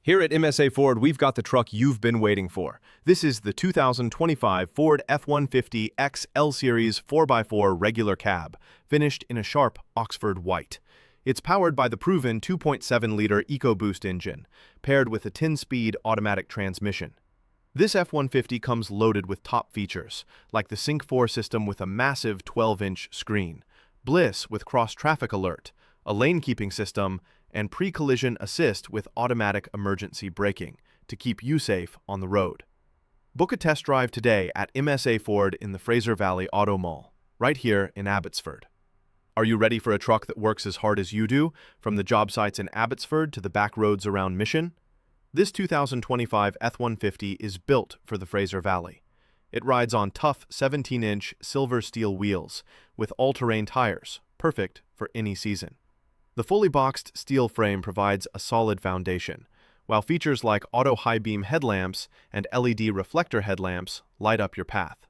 Here at MSA Ford, we've got the truck you've been waiting for. This is the 2025 Ford F-150 X L-Series 4x4 regular cab, finished in a sharp Oxford white. It's powered by the proven 2.7-liter EcoBoost engine, paired with a 10-speed automatic transmission. This F-150 comes loaded with top features, like the Sync 4 system with a massive 12-inch screen, BLIS with cross-traffic alert, a lane-keeping system, and pre-collision assist with automatic emergency braking to keep you safe on the road. Book a test drive today at MSA Ford in the Fraser Valley Auto Mall, right here in Abbotsford. Are you ready for a truck that works as hard as you do, from the job sites in Abbotsford to the back roads around Mission? This 2025 F-150 is built for the Fraser Valley. It rides on tough 17-inch silver steel wheels with all-terrain tires, perfect for any season. The fully boxed steel frame provides a solid foundation, while features like auto high-beam headlamps and LED reflector headlamps light up your path.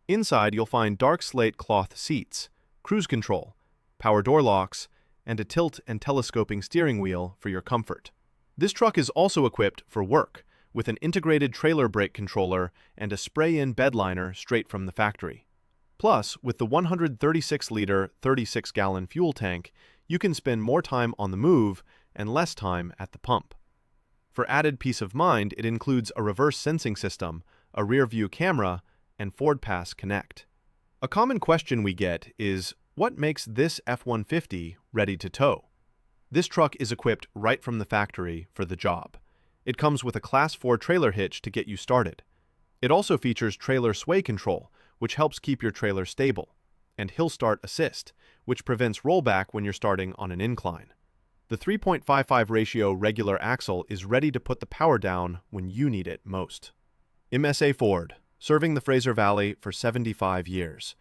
Inside, you'll find dark slate cloth seats, cruise control, power door locks, and a tilt and telescoping steering wheel for your comfort. This truck is also equipped for work, with an integrated trailer brake controller and a spray-in bed liner straight from the factory. Plus, with the 136-liter, 36-gallon fuel tank, you can spend more time on the move and less time at the pump. For added peace of mind, it includes a reverse sensing system, a rear-view camera, and Ford Pass Connect. A common question we get is, what makes this F-150 ready to tow? This truck is equipped right from the factory for the job. It comes with a Class 4 trailer hitch to get you started. It also features trailer sway control, which helps keep your trailer stable, and hill start assist, which prevents rollback when you're starting on an incline. The 3.55 ratio regular axle is ready to put the power down when you need it most. MSA Ford, serving the Fraser Valley for 75 years.